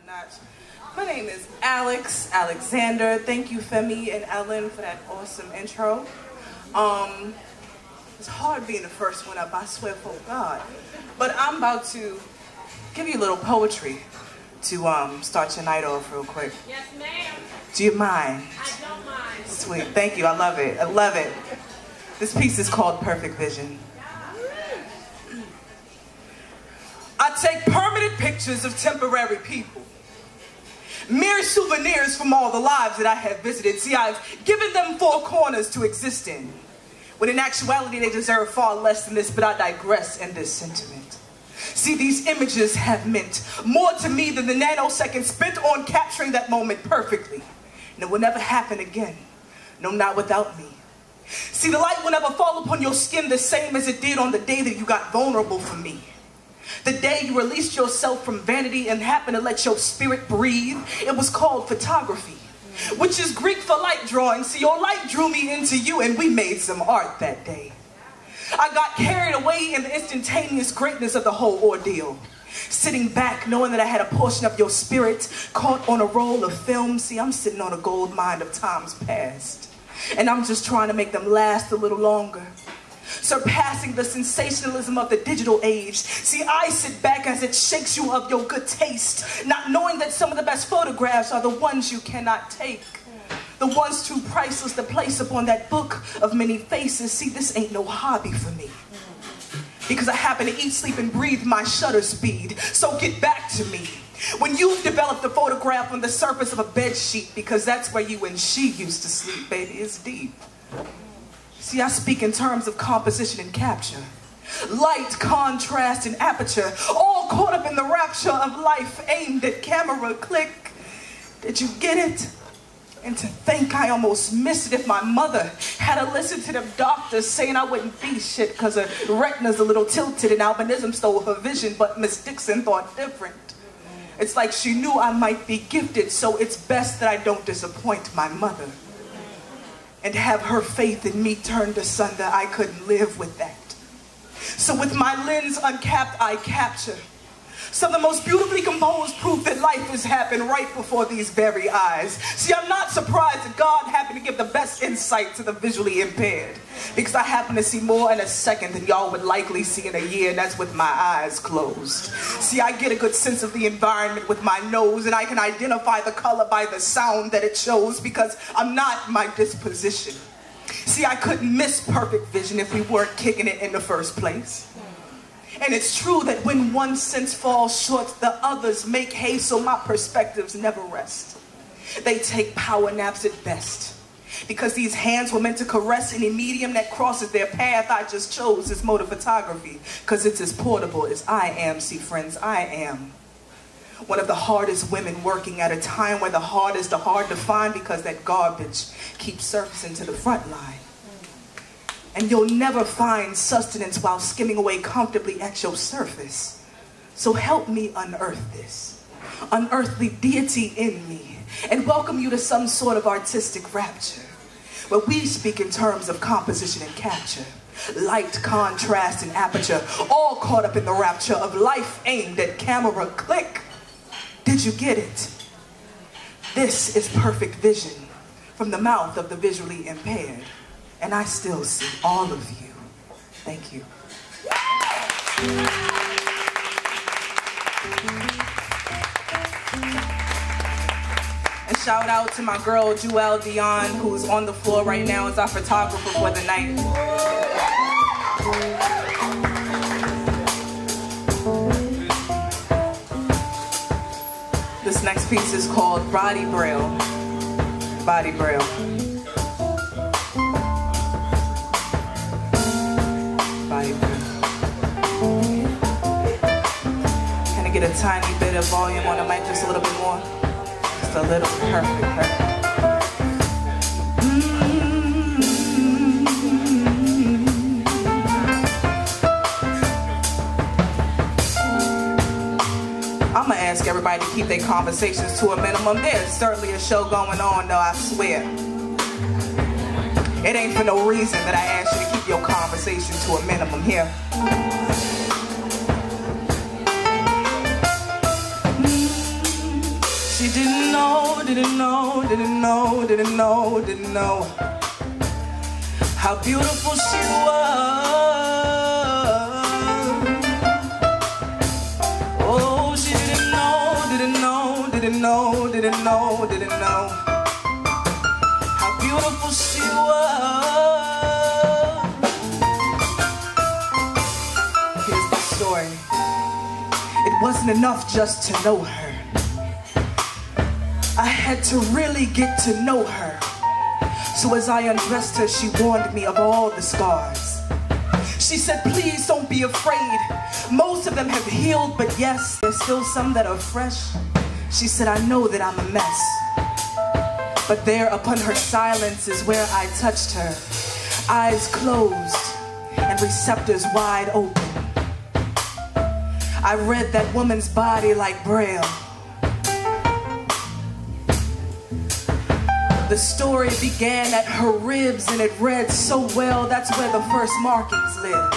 notch. My name is Alex Alexander. Thank you, Femi and Ellen, for that awesome intro. It's hard being the first one up, I swear for God. But I'm about to give you a little poetry to start your night off real quick. Yes, ma'am. Do you mind? I don't mind. Sweet, thank you, I love it, I love it. This piece is called Perfect Vision. I take permanent pictures of temporary people. Mere souvenirs from all the lives that I have visited. See, I've given them four corners to exist in, when in actuality they deserve far less than this, but I digress in this sentiment. See, these images have meant more to me than the nanoseconds spent on capturing that moment perfectly. And it will never happen again. No, not without me. See, the light will never fall upon your skin the same as it did on the day that you got vulnerable for me. The day you released yourself from vanity and happened to let your spirit breathe. It was called photography, which is Greek for light drawing. See, your light drew me into you and we made some art that day. I got carried away in the instantaneous greatness of the whole ordeal. Sitting back, knowing that I had a portion of your spirit caught on a roll of film. See, I'm sitting on a gold mine of times past, and I'm just trying to make them last a little longer. Surpassing the sensationalism of the digital age. See, I sit back as it shakes you of your good taste, not knowing that some of the best photographs are the ones you cannot take. The ones too priceless to place upon that book of many faces. See, this ain't no hobby for me, because I happen to eat, sleep, and breathe my shutter speed. So get back to me when you've developed a photograph on the surface of a bed sheet, because that's where you and she used to sleep, baby. It's deep. See, I speak in terms of composition and capture. Light, contrast, and aperture, all caught up in the rapture of life, aimed at camera, click. Did you get it? And to think I almost missed it if my mother had to listen to them doctors saying I wouldn't be shit because her retina's a little tilted and albinism stole her vision, but Miss Dixon thought different. It's like she knew I might be gifted, so it's best that I don't disappoint my mother. And have her faith in me turned asunder, I couldn't live with that. So with my lens uncapped, I capture some of the most beautifully composed proof that life has happened right before these very eyes. See, I'm not surprised that God happened to give the best insight to the visually impaired, because I happen to see more in a second than y'all would likely see in a year, and that's with my eyes closed. See, I get a good sense of the environment with my nose, and I can identify the color by the sound that it shows, because I'm not my disposition. See, I couldn't miss perfect vision if we weren't kicking it in the first place. And it's true that when one sense falls short, the others make hay, so my perspectives never rest. They take power naps at best, because these hands were meant to caress any medium that crosses their path. I just chose this mode of photography because it's as portable as I am. See, friends, I am one of the hardest women working at a time where the hard is the hard to find, because that garbage keeps surfacing to the front line. And you'll never find sustenance while skimming away comfortably at your surface. So help me unearth this unearthly deity in me, and welcome you to some sort of artistic rapture, where we speak in terms of composition and capture. Light, contrast, and aperture, all caught up in the rapture of life aimed at camera, click. Did you get it? This is perfect vision from the mouth of the visually impaired. And I still see all of you. Thank you. And shout out to my girl, Joelle Dion, who's on the floor right now as our photographer for the night. This next piece is called Body Braille. Body Braille. Can I get a tiny bit of volume on the mic, just a little bit more? Just a little. Perfect. I'm gonna ask everybody to keep their conversations to a minimum. There's certainly a show going on, though, I swear. It ain't for no reason that I asked you to keep your conversation to a minimum here. She didn't know, didn't know, didn't know, didn't know, didn't know how beautiful she was. Oh, she didn't know, didn't know, didn't know, didn't know, didn't know how beautiful she was. Here's the story. It wasn't enough just to know her. I had to really get to know her. So as I undressed her, she warned me of all the scars. She said, please don't be afraid. Most of them have healed, but yes, there's still some that are fresh. She said, I know that I'm a mess. But there upon her silence is where I touched her. Eyes closed and receptors wide open. I read that woman's body like Braille. The story began at her ribs and it read so well, that's where the first markings lived.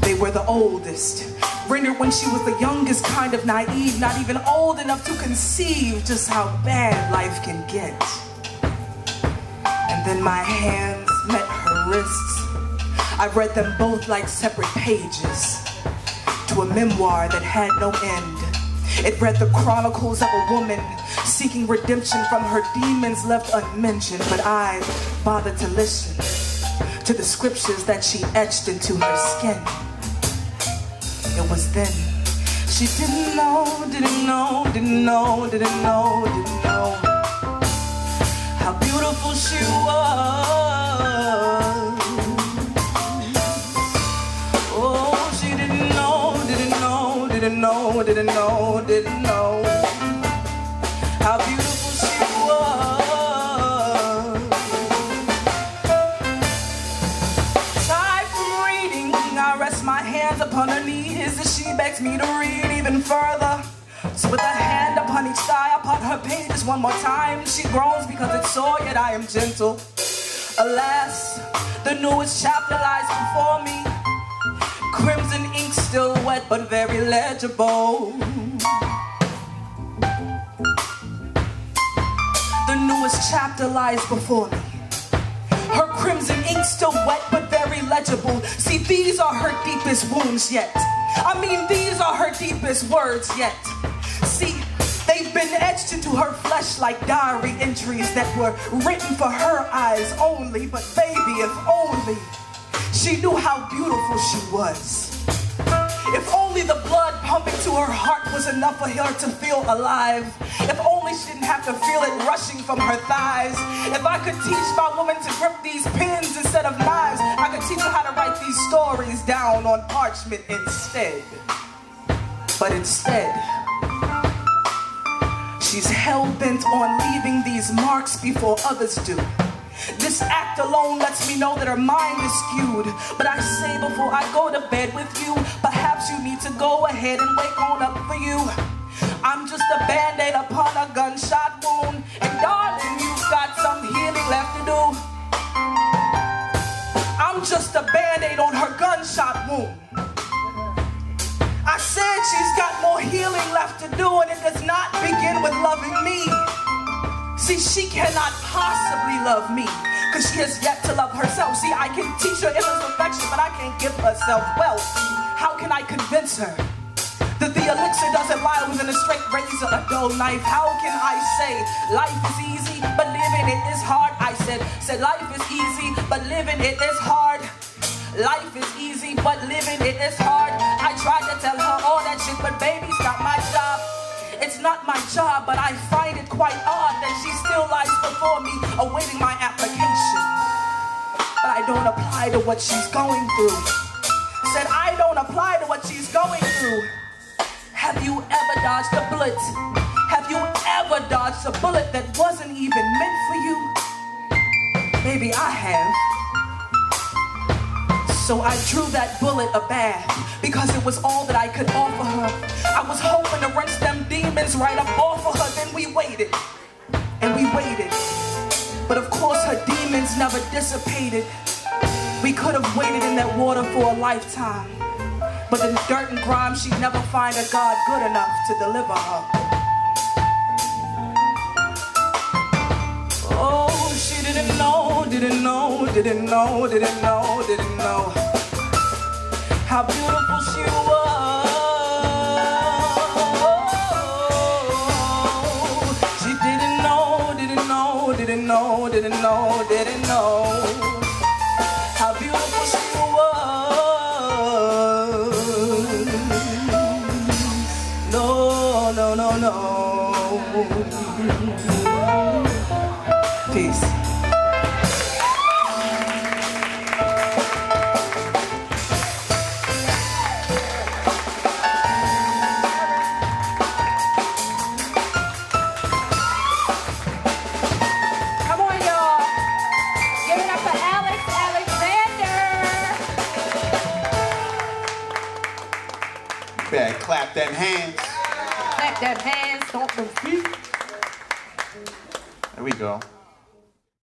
They were the oldest, rendered when she was the youngest, kind of naive, not even old enough to conceive just how bad life can get. And then my hands met her wrists. I read them both like separate pages to a memoir that had no end. It read the chronicles of a woman seeking redemption from her demons left unmentioned, but I bothered to listen to the scriptures that she etched into her skin. It was then she didn't know, didn't know, didn't know, didn't know, didn't know how beautiful she was. Oh, she didn't know, didn't know, didn't know, didn't know, didn't know how beautiful she was. Tired from reading, I rest my hands upon her knees as she begs me to read even further. So with a hand upon each thigh, upon her pages one more time, she groans because it's sore, yet I am gentle. Alas, the newest chapter lies before me. Crimson ink still wet, but very legible. The newest chapter lies before me. Her crimson ink still wet, but very legible. See, these are her deepest wounds yet. I mean, these are her deepest words yet. See, they've been etched into her flesh like diary entries that were written for her eyes only. But baby, if only she knew how beautiful she was. If only the blood pumping to her heart was enough for her to feel alive. If only she didn't have to feel it rushing from her thighs. If I could teach my woman to grip these pens instead of knives, I could teach her how to write these stories down on parchment instead. But instead, she's hell-bent on leaving these marks before others do. This act alone lets me know that her mind is skewed. But I say before I go to bed with you, perhaps you need to go ahead and wake on up for you. I'm just a band-aid upon a gunshot wound, and darling, you've got some healing left to do. I'm just a band-aid on her gunshot wound. I said she's got more healing left to do, and it does not begin with loving me. See, she cannot possibly love me, because she has yet to love herself. See, I can teach her endless affection, but I can't give herself wealth. How can I convince her that the elixir doesn't lie within a straight razor, a dull knife? How can I say life is easy, but living it is hard? I said life is easy, but living it is hard. Life is easy, but living it is hard. I tried to tell her all that shit, but baby, it's not my job. It's not my job, but I find it quite odd that she still lies before me, awaiting my application. But I don't apply to what she's going through. Said I don't apply to what she's going through. Have you ever dodged a bullet? Have you ever dodged a bullet that wasn't even meant for you? Baby, I have. So I drew that bullet a bath, because it was all that I could offer her. I was hoping to wrench them demons right up off of her. Then we waited, and we waited. But of course her demons never dissipated. We could have waited in that water for a lifetime, but in dirt and grime she'd never find a God good enough to deliver her. didn't know, didn't know, didn't know, didn't know how beautiful she was. She didn't know, didn't know, didn't know, didn't know, didn't know how beautiful she was. No, no, no, no. Peace. Come on, y'all. Give it up for Alex Alexander. Better clap them hands. Clap them hands, stomp them feet. There we go.